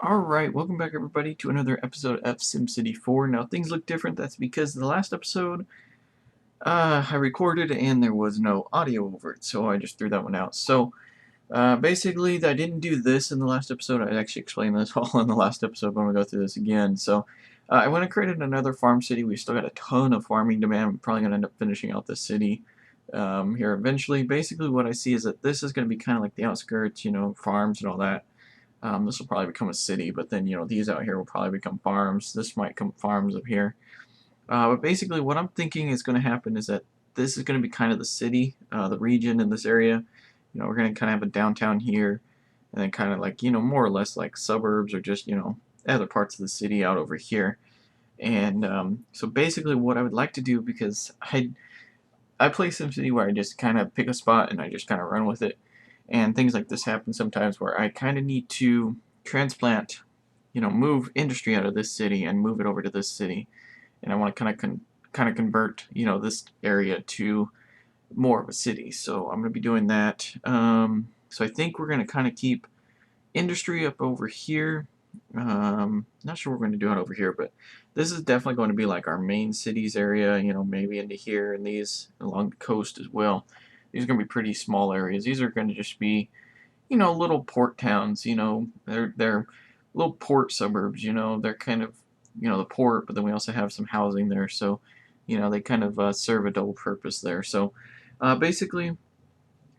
Alright, welcome back everybody to another episode of SimCity 4. Now things look different, that's because the last episode I recorded and there was no audio over it, so I just threw that one out. So basically I didn't do this in the last episode, I actually explained this all in the last episode, but I'm going to go through this again. So I went and created another farm city. We still got a ton of farming demand. I'm probably going to end up finishing out this city here eventually. Basically what I see is that this is going to be kind of like the outskirts, farms and all that. This will probably become a city, but then, these out here will probably become farms. This might become farms up here. But basically, what I'm thinking is going to happen is that this is going to be kind of the city, the region in this area. We're going to kind of have a downtown here, and then kind of like, more or less like suburbs or just, other parts of the city out over here. And so basically, what I would like to do, because I play SimCity where I just kind of pick a spot and I just kind of run with it. And things like this happen sometimes where I kind of need to transplant, move industry out of this city and move it over to this city. And I want to kind of convert, this area to more of a city. So I'm going to be doing that. So I think we're going to kind of keep industry up over here. Not sure what we're going to do out over here, but this is definitely going to be like our main cities area, maybe into here and these along the coast as well. These are going to be pretty small areas. These are going to just be, little port towns, they're little port suburbs, they're kind of, the port, but then we also have some housing there. So, they kind of serve a double purpose there. So, basically,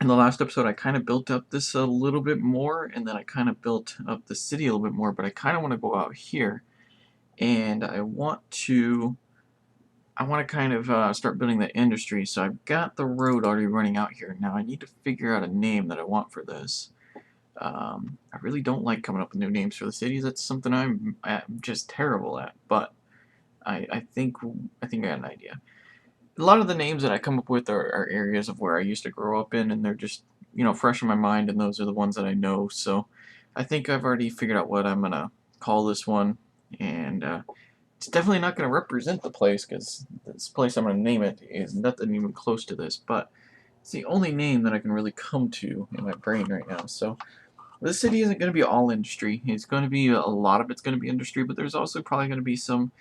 in the last episode, I kind of built up this a little bit more, and then I kind of built up the city a little bit more, but I kind of want to go out here, and I want to kind of start building the industry. So I've got the road already running out here. Now I need to figure out a name that I want for this. I really don't like coming up with new names for the cities. That's something I'm just terrible at, but I think I got an idea. A lot of the names that I come up with are areas of where I used to grow up in, and they're just fresh in my mind, and those are the ones that I know. So I think I've already figured out what I'm gonna call this one, and it's definitely not gonna represent the place because this place I'm gonna name it is nothing even close to this. But it's the only name that I can really come to in my brain right now. So this city isn't going to be all industry. It's going to be a lot of it's going to be industry, but there's also probably going to be some,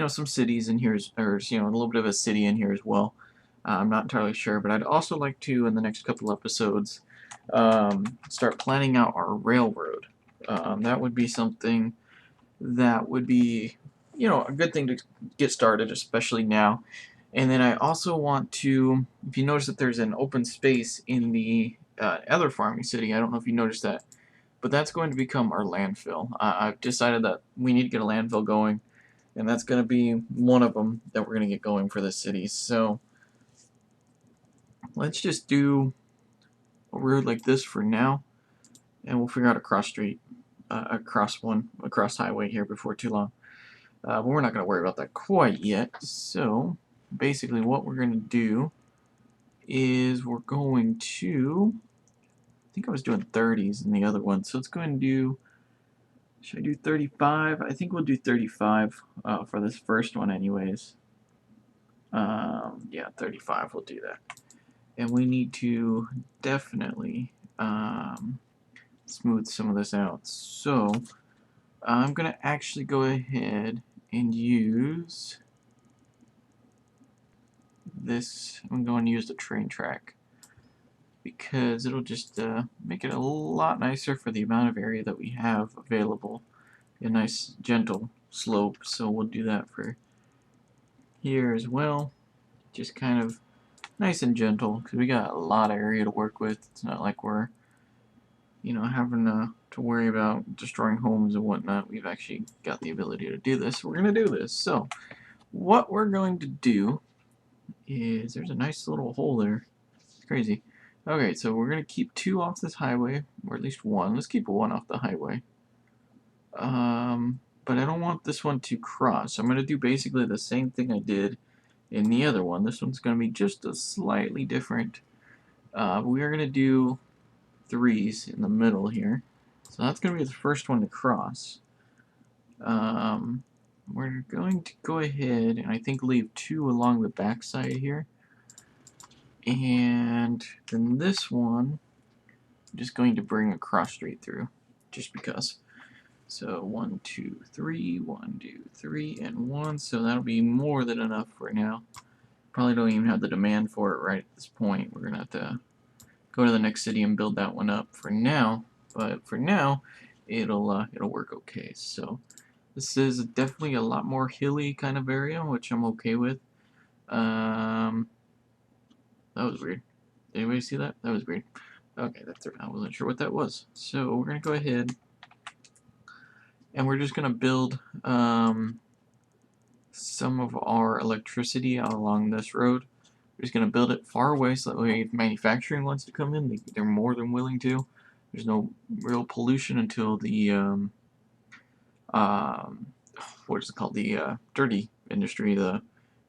some cities in here, or a little bit of a city in here as well. I'm not entirely sure, but I'd also like to, in the next couple episodes, start planning out our railroad. That would be something that would be, a good thing to get started, especially now. And then I also want to, if you notice that there's an open space in the other farming city, I don't know if you noticed that, but that's going to become our landfill. I've decided that we need to get a landfill going, and that's going to be one of them that we're going to get going for this city. So let's just do a road like this for now, and we'll figure out a cross street, a cross highway here before too long. But we're not going to worry about that quite yet. So basically what we're going to do is we're going to, I think I was doing 30s in the other one, so let's go ahead and do, should I do 35? I think we'll do 35 for this first one anyways. Yeah, 35, we'll do that. And we need to definitely smooth some of this out. So I'm going to actually go ahead and use this. I'm going to use the train track because it'll just make it a lot nicer for the amount of area that we have available. A nice gentle slope, so we'll do that for here as well. Just kind of nice and gentle because we got a lot of area to work with. It's not like we're having to worry about destroying homes and whatnot. We've actually got the ability to do this. We're going to do this. So what we're going to do is, there's a nice little hole there. It's crazy. Okay, so we're going to keep 2 off this highway, or at least 1. Let's keep 1 off the highway. But I don't want this one to cross. I'm going to do basically the same thing I did in the other one. This one's going to be just a slightly different. We are going to do 3s in the middle here. So that's going to be the first one to cross. We're going to go ahead and I think leave 2 along the back side here. And then this one, I'm just going to bring a cross street through, just because. So 1, 2, 3, 1, 2, 3, and 1. So that'll be more than enough for now. Probably don't even have the demand for it right at this point. We're gonna have to go to the next city and build that one up for now. But for now, it'll work okay. So this is definitely a lot more hilly kind of area, which I'm okay with. That was weird. Did anybody see that? That was weird. Okay, that's I wasn't sure what that was. So we're gonna go ahead and we're just gonna build some of our electricity out along this road. We're just gonna build it far away so that way if manufacturing wants to come in, they're more than willing to. There's no real pollution until the what is it called? The dirty industry, the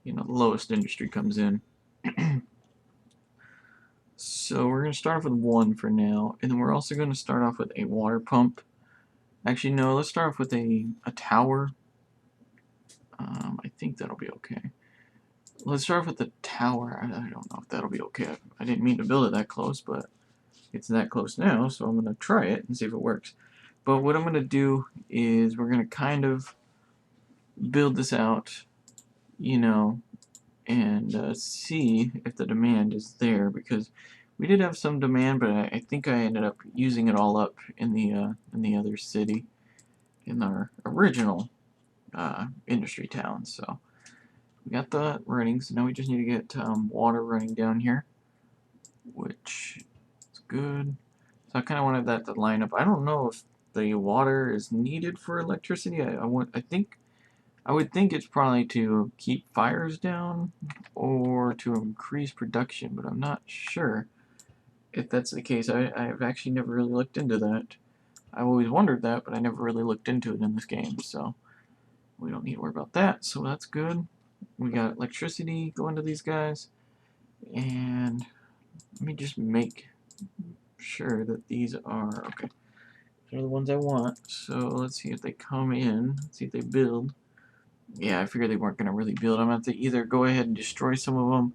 lowest industry comes in. So we're going to start off with 1 for now, and then we're also going to start off with a water pump. Actually, no, let's start off with a tower. I think that'll be okay. Let's start off with the tower. I don't know if that'll be okay. I didn't mean to build it that close, but it's that close now, so I'm going to try it and see if it works. But what I'm going to do is we're going to kind of build this out, and see if the demand is there, because we did have some demand, but I think I ended up using it all up in the other city, in our original industry town. So we got that running, so now we just need to get water running down here, which is good. So I kind of wanted that to line up. I don't know if the water is needed for electricity. I would think it's probably to keep fires down or to increase production, but I'm not sure if that's the case. I've actually never really looked into that. I've always wondered that, but I never really looked into it in this game, so we don't need to worry about that, so that's good. We got electricity going to these guys, and let me just make sure that these are okay. These are the ones I want, so let's see if they come in. Let's see if they build. Yeah, I figured they weren't going to really build. I'm going to have to either go ahead and destroy some of them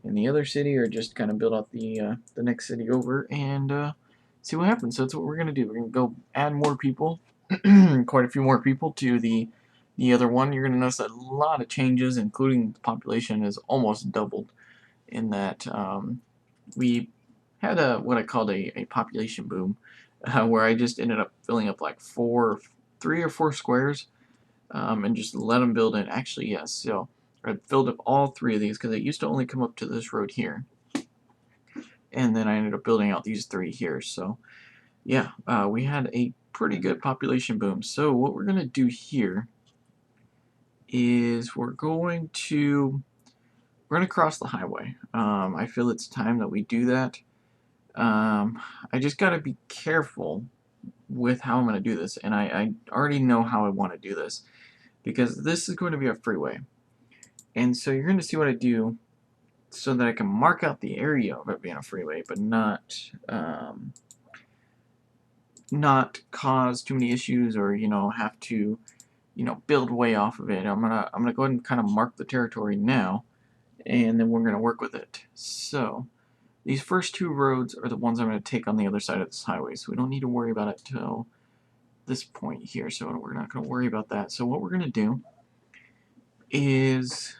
in the other city, or just kind of build out the next city over and see what happens. So that's what we're going to do. We're going to go add more people, quite a few more people to the other one. You're going to notice a lot of changes, including the population has almost doubled in that we had what I called a population boom, where I just ended up filling up like 3 or 4 squares and just let them build it. Actually, yes. So I filled up all 3 of these because it used to only come up to this road here, and then I ended up building out these 3 here. So yeah, we had a pretty good population boom. So what we're gonna do here is we're gonna cross the highway. I feel it's time that we do that. I just gotta be careful with how I'm gonna do this, and I already know how I want to do this, because this is going to be a freeway. And so you're going to see what I do so that I can mark out the area of it being a freeway, but not cause too many issues, or have to build way off of it. I'm gonna go ahead and kind of mark the territory now, and then we're gonna work with it. So these first 2 roads are the ones I'm gonna take on the other side of this highway, so we don't need to worry about it till this point here. So we're not gonna worry about that. So what we're gonna do is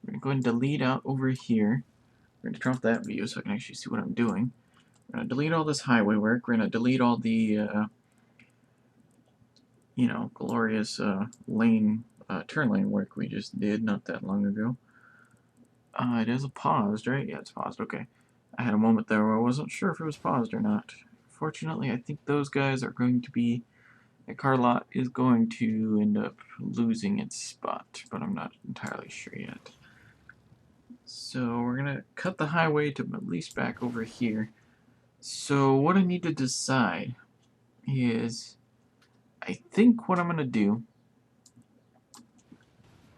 we're going to go ahead and delete out over here. We're going to turn off that view so I can actually see what I'm doing. We're going to delete all this highway work. We're going to delete all the, glorious turn lane work we just did not that long ago. It is paused, right? Yeah, it's paused. Okay. I had a moment there where I wasn't sure if it was paused or not. Fortunately, I think those guys are going to be... The car lot is going to end up losing its spot, but I'm not entirely sure yet. So we're going to cut the highway to at least back over here. So what I need to decide is, I think what I'm going to do,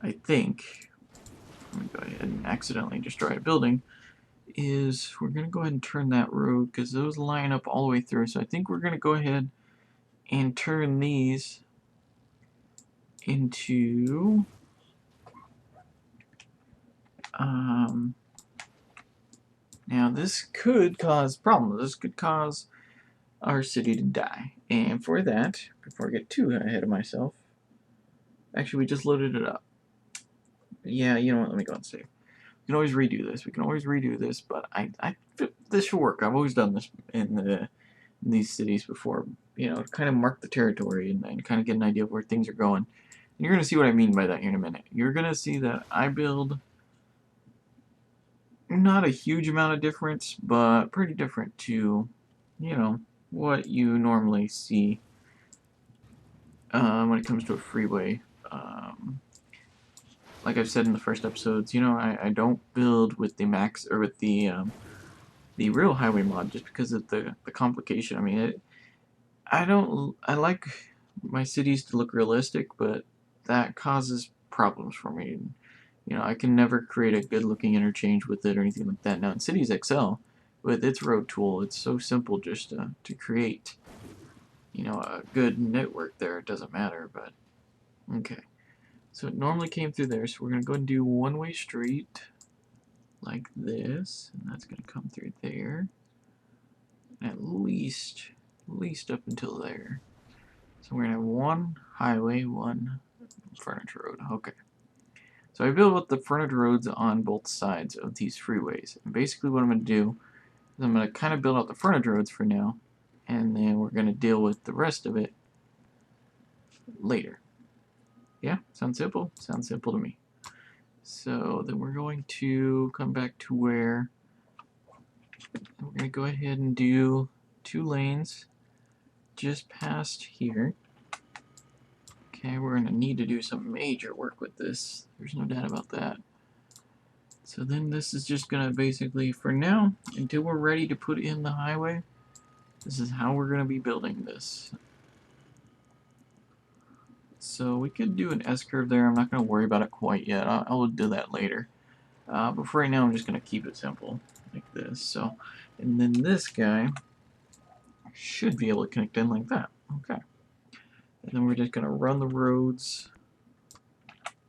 I'm going to go ahead and accidentally destroy a building, is we're going to go ahead and turn that road, because those line up all the way through. So I think we're going to go ahead and turn these into... now this could cause problems. This could cause our city to die. And for that, before I get too ahead of myself, actually we just loaded it up. Yeah, you know what, let me go and save. We can always redo this. We can always redo this, but this should work. I've always done this in these cities before, you know, to kind of mark the territory and kind of get an idea of where things are going. And you're going to see what I mean by that here in a minute. You're going to see that I build not a huge amount of difference, but pretty different to, you know, what you normally see when it comes to a freeway. Like I've said in the first episodes, you know, I don't build with the max or with the real highway mod just because of the complication. I mean, I like my cities to look realistic, but that causes problems for me. And, you know, I can never create a good looking interchange with it or anything like that. Now in Cities XL, with its road tool, it's so simple just to create, you know, a good network there. It doesn't matter, but okay. So it normally came through there, so we're gonna go and do one-way street like this, and that's gonna come through there. At least up until there. So we're gonna have one highway, one frontage road. Okay. So I built up the frontage roads on both sides of these freeways. And basically what I'm gonna do is I'm gonna kind of build out the frontage roads for now, and then we're gonna deal with the rest of it later. Yeah, sounds simple? Sounds simple to me. So then we're going to come back to where we're going to go ahead and do 2 lanes just past here. Okay, we're going to need to do some major work with this. There's no doubt about that. So then this is just going to basically, for now, until we're ready to put in the highway, this is how we're going to be building this. So we could do an S-curve there. I'm not going to worry about it quite yet. I'll do that later. But for right now, I'm just going to keep it simple like this. So, and then this guy should be able to connect in like that. Okay. And then we're just going to run the roads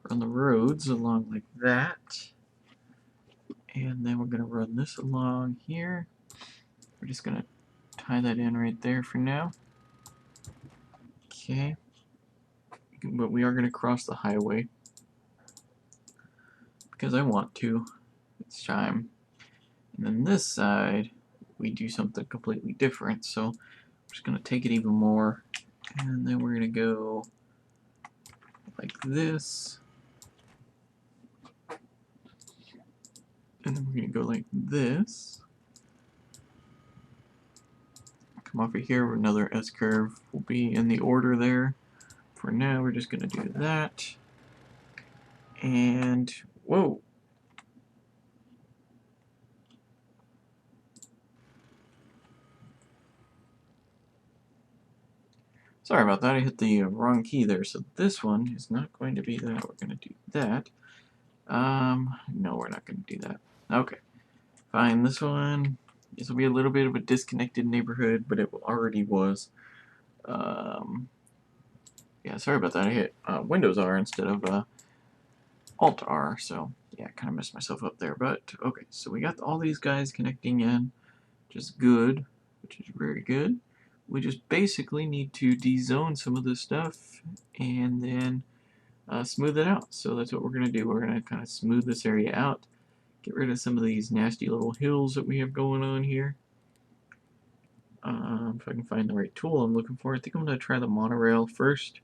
along like that. And then we're going to run this along here. We're just going to tie that in right there for now. Okay. But we are going to cross the highway because I want to. It's time. And then this side, we do something completely different. So I'm just going to take it even more. And then we're going to go like this. And then we're going to go like this. Come off of here, another S-curve will be in the order there. For now, we're just going to do that. And, whoa. Sorry about that, I hit the wrong key there. So this one is not going to be that. We're going to do that. No, we're not going to do that. Okay, fine. This one, this will be a little bit of a disconnected neighborhood, but it already was. Yeah, sorry about that. I hit Windows R instead of Alt R, so yeah, kind of messed myself up there. But okay, so we got all these guys connecting in, which is good, which is very good. We just basically need to dezone some of this stuff and then smooth it out. So that's what we're going to do. We're going to kind of smooth this area out, get rid of some of these nasty little hills that we have going on here. If I can find the right tool I'm looking for, I think I'm going to try the monorail first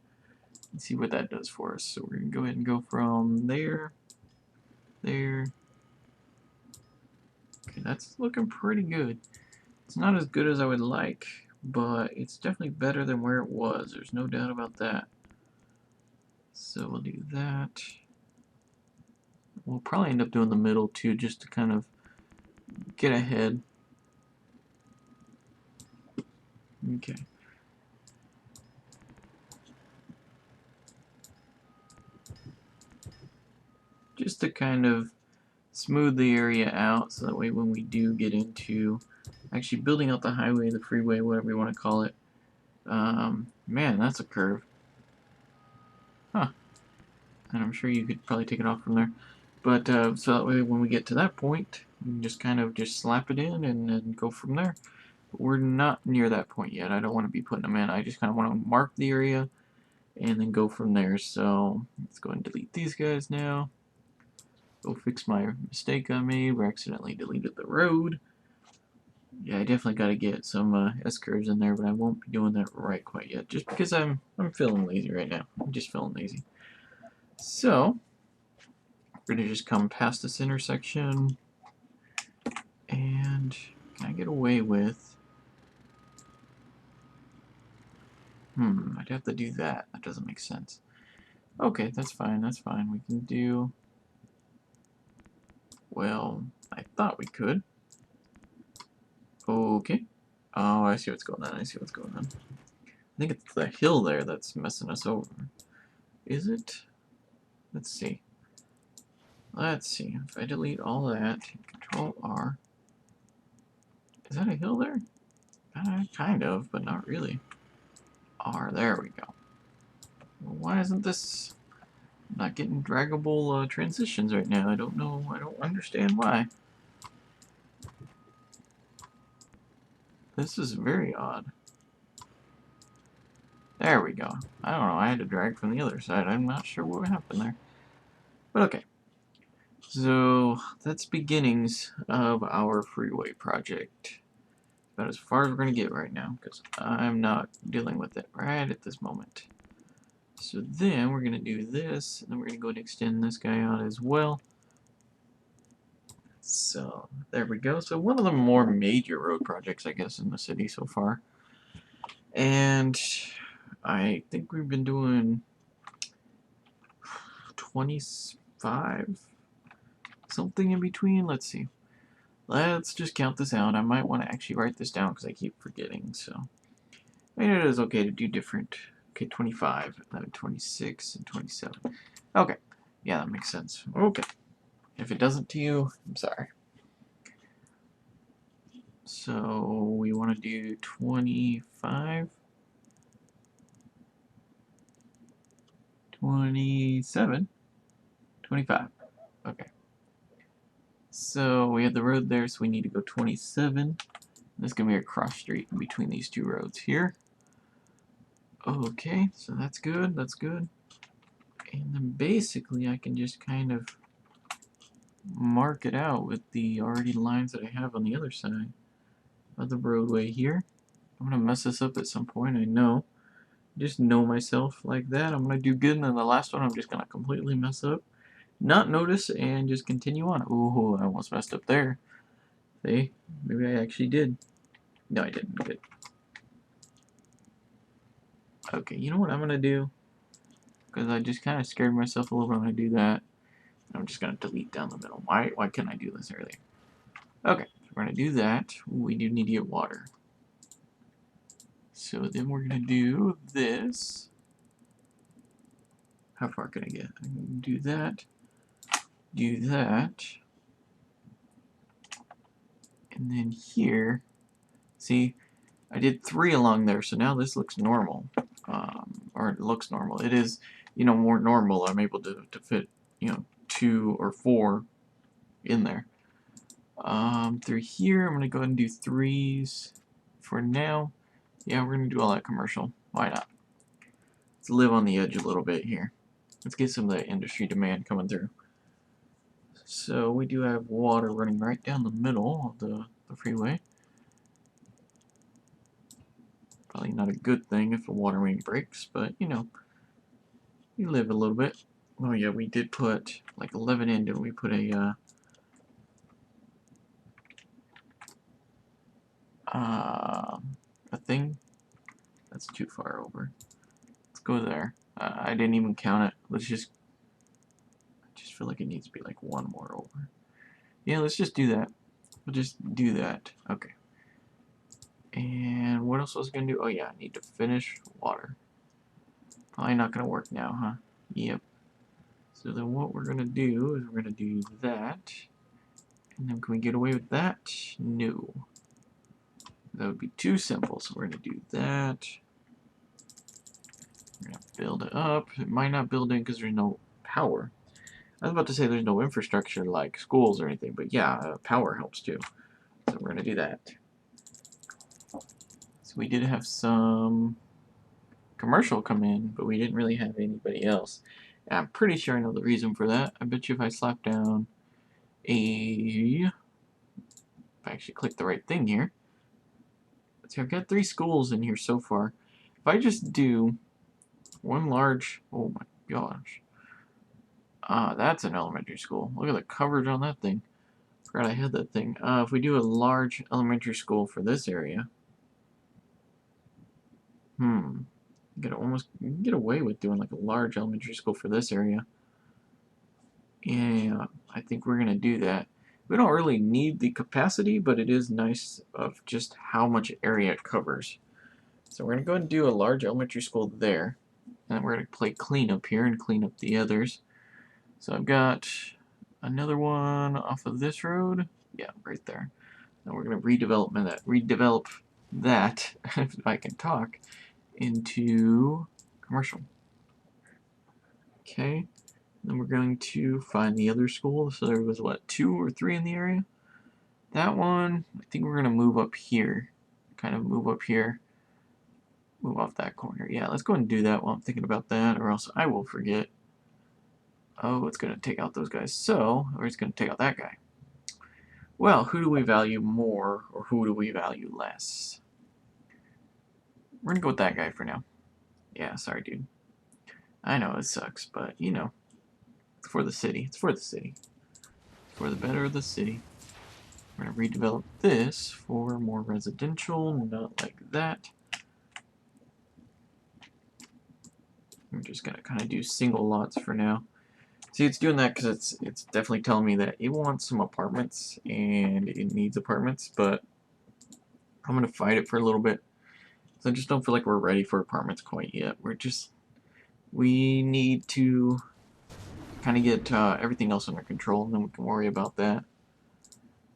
and see what that does for us. So we're going to go ahead and go from there, there. Okay, that's looking pretty good. It's not as good as I would like, but it's definitely better than where it was. There's no doubt about that. So we'll do that. We'll probably end up doing the middle too, just to kind of get ahead. Okay. Just to kind of smooth the area out, so that way when we do get into actually building out the highway, the freeway, whatever you want to call it. Man, that's a curve. Huh. And I'm sure you could probably take it off from there. But so that way when we get to that point, we can just kind of just slap it in and go from there. We're not near that point yet. I don't want to be putting them in. I just kind of want to mark the area and then go from there. So let's go ahead and delete these guys now. Go fix my mistake I made where I accidentally deleted the road. Yeah, I definitely got to get some S-curves in there, but I won't be doing that right quite yet, just because I'm feeling lazy right now. I'm just feeling lazy. So we're gonna just come past this intersection, and can I get away with? I'd have to do that. That doesn't make sense. Okay, that's fine. That's fine. We can do. Well, I thought we could. Okay. Oh, I see what's going on. I see what's going on. I think it's the hill there that's messing us over. Is it? Let's see. Let's see. If I delete all that, Control R. Is that a hill there? Kind of, but not really. R. There we go. Well, why isn't this not getting draggable transitions right now? I don't know. I don't understand why. This is very odd. There we go. I don't know. I had to drag from the other side. I'm not sure what happened there. But okay. So that's beginnings of our freeway project. About as far as we're going to get right now, because I'm not dealing with it right at this moment. So then we're going to do this, and then we're going to go and extend this guy out as well. So there we go. So one of the more major road projects, I guess, in the city so far. And I think we've been doing 25, something in between. Let's see. Let's just count this out. I might want to actually write this down because I keep forgetting. So I mean, it is okay to do different. Okay, 25, 26, and 27. Okay. Yeah, that makes sense. Okay. If it doesn't to you, I'm sorry. So we want to do 25, 27, 25. Okay. So we have the road there, so we need to go 27. There's going to be a cross street in between these two roads here. Okay, so that's good, that's good. And then basically I can just kind of mark it out with the already lines that I have on the other side of the roadway here. I'm going to mess this up at some point, I know. Just know myself like that. I'm going to do good, and then the last one I'm just going to completely mess up. Not notice, and just continue on. Ooh, I almost messed up there. See? Maybe I actually did. No, I didn't. Good. Okay, you know what I'm going to do? Because I just kind of scared myself a little bit. I'm going to do that. I'm just going to delete down the middle. Why couldn't I do this earlier? Okay, so we're going to do that. Ooh, we do need to get water. So then we're going to do this. How far can I get? I can do that. Do that. And then here, see, I did 3 along there, so now this looks normal. Or it looks normal. It is, more normal. I'm able to fit, 2 or 4 in there. Through here, I'm going to go ahead and do 3s for now. Yeah, we're going to do all that commercial. Why not? Let's live on the edge a little bit here. Let's get some of the industry demand coming through. So we do have water running right down the middle of the freeway. Probably not a good thing if a water main breaks, but you live a little bit. Oh yeah, we did put like 11 in, didn't we? Put a thing. That's too far over. Let's go there. I didn't even count it. I just feel like it needs to be like 1 more over. Yeah, let's just do that. We'll just do that. Okay. And what else was I gonna do? Oh yeah, I need to finish water. Probably not gonna work now, huh? Yep. So then what we're gonna do is we're gonna do that. And then can we get away with that? No. That would be too simple, so we're gonna do that. We're gonna build it up. It might not build in because there's no power. I was about to say there's no infrastructure like schools or anything, but yeah, power helps too. So we're gonna do that. we did have some commercial come in, but we didn't really have anybody else. And I'm pretty sure I know the reason for that. I bet you if I slap down if I actually click the right thing here. Let's see, I've got 3 schools in here so far. If I just do one large, oh my gosh. That's an elementary school. Look at the coverage on that thing. Forgot I had that thing. If we do a large elementary school for this area, get away with doing like a large elementary school for this area. Yeah, I think we're gonna do that. We don't really need the capacity, but it is nice of just how much area it covers. So we're gonna go and do a large elementary school there, and we're gonna play cleanup here and clean up the others. So I've got another one off of this road. Yeah, right there. And we're gonna redevelop that if I can talk into commercial. Okay. Then we're going to find the other school. So there was what, 2 or 3 in the area? That one, I think we're gonna move up here. Kind of move up here. Move off that corner. Yeah, let's go ahead and do that while I'm thinking about that, or else I will forget. Oh, it's gonna take out those guys. So, or it's gonna take out that guy. Well, who do we value more, or who do we value less? We're gonna go with that guy for now. Yeah, sorry, dude. I know it sucks, but you know, it's for the city. It's for the city. It's for the better of the city. We're gonna redevelop this for more residential, not like that. We're just gonna kind of do single lots for now. See, it's doing that because it's definitely telling me that it wants some apartments and it needs apartments, but I'm gonna fight it for a little bit. So I just don't feel like we're ready for apartments quite yet. We need to kind of get everything else under control, and then we can worry about that.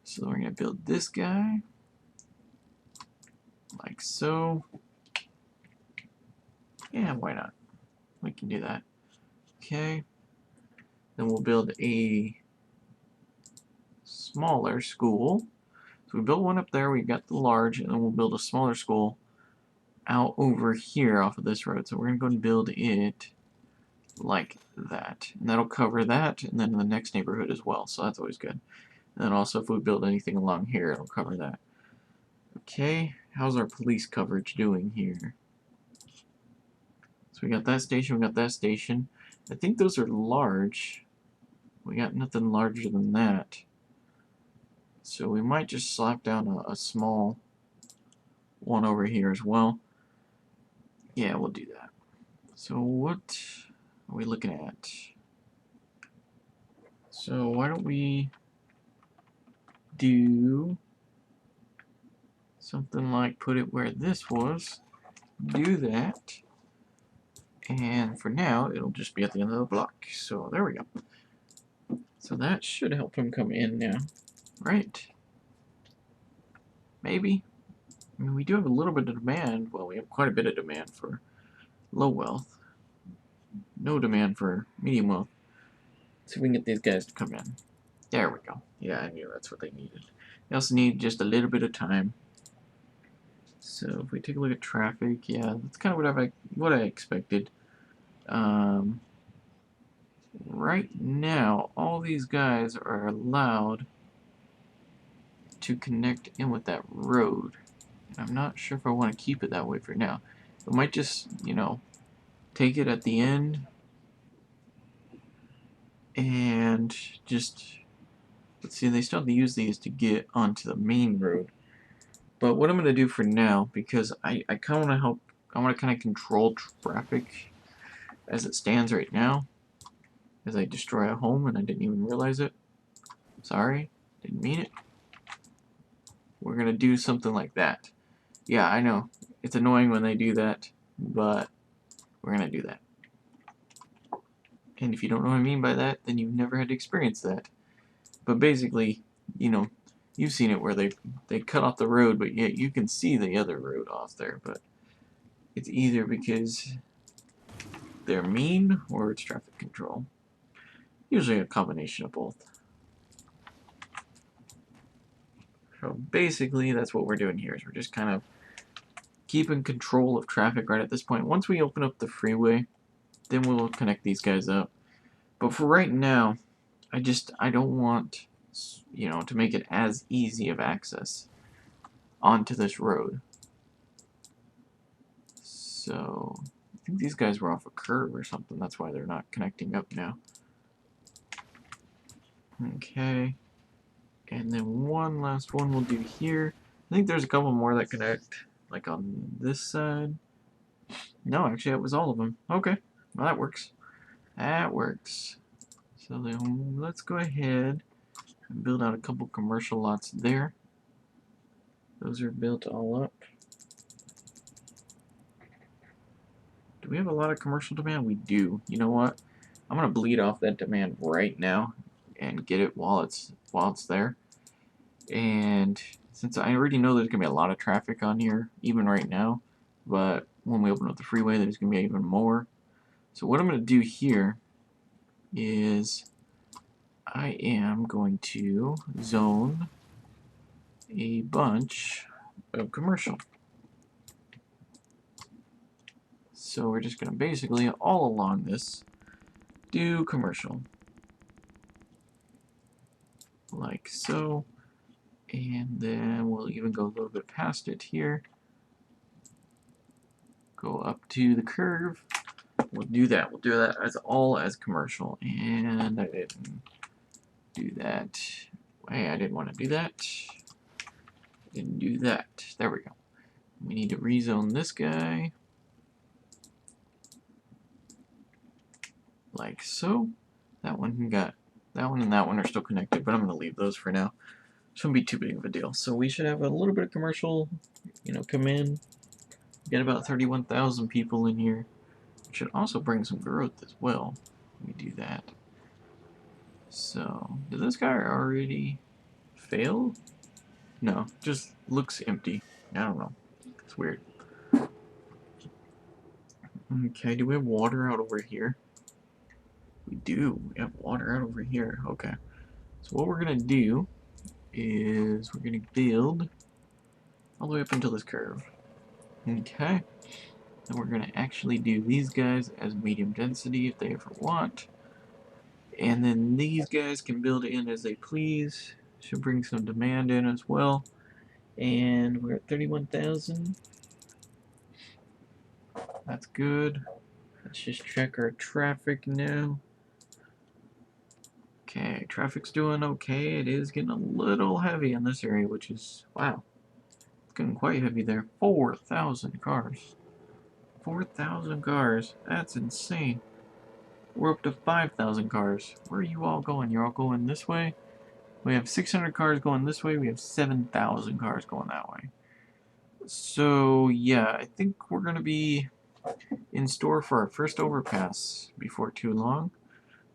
So we're gonna build this guy like so. Yeah, why not? We can do that. Okay. Then we'll build a smaller school. So we built one up there, we got the large, and then we'll build a smaller school out over here off of this road. So we're going to go and build it like that. And that'll cover that, and then the next neighborhood as well. So that's always good. And then also if we build anything along here, it'll cover that. Okay, how's our police coverage doing here? So we got that station, we got that station. I think those are large. We got nothing larger than that. So we might just slap down a small one over here as well. Yeah, we'll do that. So what are we looking at? So why don't we do something like put it where this was, do that, and for now it'll just be at the end of the block. So there we go. So that should help him come in now, right? Maybe. I mean, we do have a little bit of demand. Well, we have quite a bit of demand for low wealth. No demand for medium wealth. So we can get these guys to come in. There we go. Yeah, I knew that's what they needed. They also need just a little bit of time. So if we take a look at traffic, yeah, that's kind of what I expected. Right now, all these guys are allowed to connect in with that road. And I'm not sure if I want to keep it that way for now. I might just, you know, take it at the end and just, let's see, they still have to use these to get onto the main road. But what I'm going to do for now, because I kind of want to help, I want to kind of control traffic as it stands right now, as I destroy a home and I didn't even realize it. Sorry, didn't mean it. We're going to do something like that. Yeah, I know, it's annoying when they do that, but we're going to do that. And if you don't know what I mean by that, then you've never had to experience that. But basically, you know, you've seen it where they cut off the road, but yet you can see the other road off there. But it's either because they're mean or it's traffic control. Usually a combination of both. So basically, that's what we're doing here. Is we're just kind of keeping control of traffic right at this point. Once we open up the freeway, then we'll connect these guys up. But for right now, I don't want, you know, to make it as easy of access onto this road. So I think these guys were off a curve or something. That's why they're not connecting up now. Okay. And then one last one we'll do here. I think there's a couple more that connect, like on this side. No, actually, that was all of them. Okay. Well, that works. That works. So then let's go ahead and build out a couple commercial lots there. Those are built all up. Do we have a lot of commercial demand? We do. You know what? I'm gonna bleed off that demand right now and get it while it's there. And since I already know there's gonna be a lot of traffic on here, even right now, but when we open up the freeway, there's gonna be even more. So what I'm gonna do here is I am going to zone a bunch of commercial. So we're just gonna basically all along this do commercial. Like so. And then we'll even go a little bit past it here. Go up to the curve. We'll do that. We'll do that as all as commercial. And I didn't do that. Hey, I didn't want to do that. Didn't do that. There we go. We need to rezone this guy. Like so. That one and that one are still connected, but I'm going to leave those for now. Shouldn't be too big of a deal. So we should have a little bit of commercial, you know, come in. Get about 31,000 people in here. Should also bring some growth as well. Let me do that. So, did this guy already fail? No, just looks empty. I don't know. It's weird. Okay, do we have water out over here? We do. We have water out over here. Okay. So what we're gonna do is we're gonna build all the way up until this curve. Okay. And we're gonna actually do these guys as medium density if they ever want. And then these guys can build in as they please. Should bring some demand in as well. And we're at 31,000. That's good. Let's just check our traffic now. Okay, traffic's doing okay. It is getting a little heavy in this area, which is, wow. It's getting quite heavy there. 4,000 cars. 4,000 cars. That's insane. We're up to 5,000 cars. Where are you all going? You're all going this way? We have 600 cars going this way. We have 7,000 cars going that way. So, yeah, I think we're going to be in store for our first overpass before too long.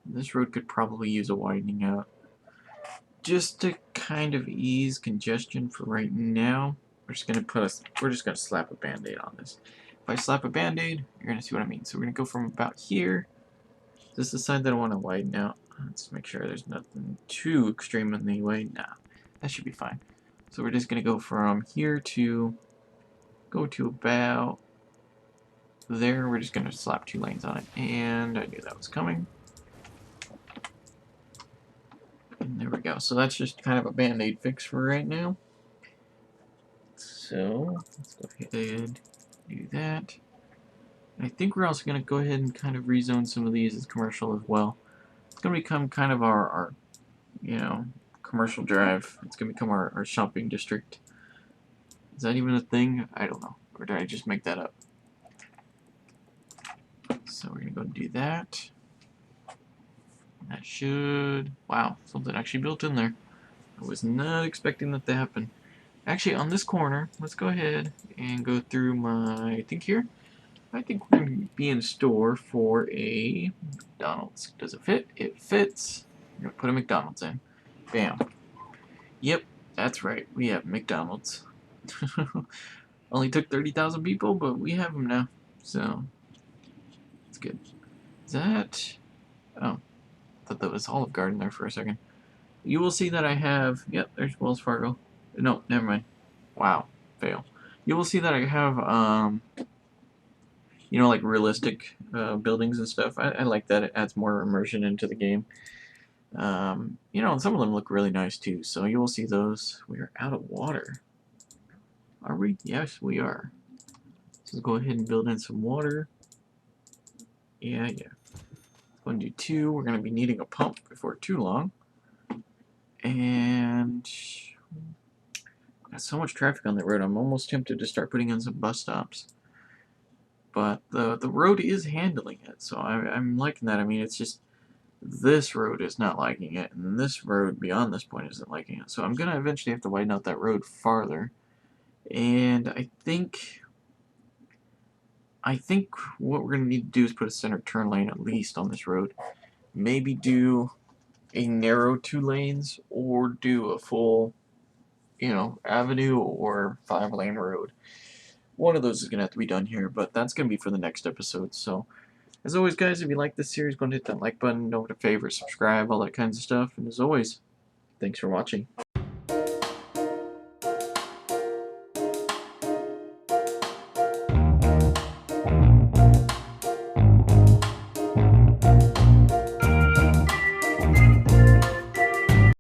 This road could probably use a widening out. Just to kind of ease congestion for right now, we're just gonna slap a band-aid on this. If I slap a band-aid, you're gonna see what I mean. So we're gonna go from about here. This is the side that I want to widen out. Let's make sure there's nothing too extreme in the way. Nah, that should be fine. So we're just gonna go from here to about there. We're just gonna slap 2 lanes on it, and I knew that was coming. And there we go. So that's just kind of a band-aid fix for right now. So let's go ahead and do that. I think we're also going to go ahead and kind of rezone some of these as commercial as well. It's going to become kind of our you know, commercial drive. It's going to become our shopping district. Is that even a thing? I don't know. Or did I just make that up? So we're going to go do that. That should... Wow, something actually built in there. I was not expecting that to happen. Actually, on this corner, let's go ahead and go through my... I think here. I think we're going to be in store for a McDonald's. Does it fit? It fits. We're going to put a McDonald's in. Bam. Yep, that's right. We have McDonald's. Only took 30,000 people, but we have them now. So, it's good. Is that... Oh, I thought that was Olive Garden there for a second. You will see that I have... Yep, there's Wells Fargo. No, never mind. Wow, fail. You will see that I have, like realistic buildings and stuff. I like that. It adds more immersion into the game. And some of them look really nice too. So you will see those. We are out of water. Are we? Yes, we are. So let's go ahead and build in some water. Yeah. Going to do 2. We're going to be needing a pump before too long. And got so much traffic on the road, I'm almost tempted to start putting in some bus stops. But the road is handling it, so I'm liking that. I mean, it's just this road is not liking it, and this road beyond this point isn't liking it. So I'm going to eventually have to widen out that road farther. And I think what we're going to need to do is put a center turn lane at least on this road. Maybe do a narrow 2 lanes, or do a full, avenue or 5-lane road. One of those is going to have to be done here, but that's going to be for the next episode. So, as always, guys, if you like this series, go and hit that like button, don't forget to favorite, subscribe, all that kinds of stuff. And as always, thanks for watching.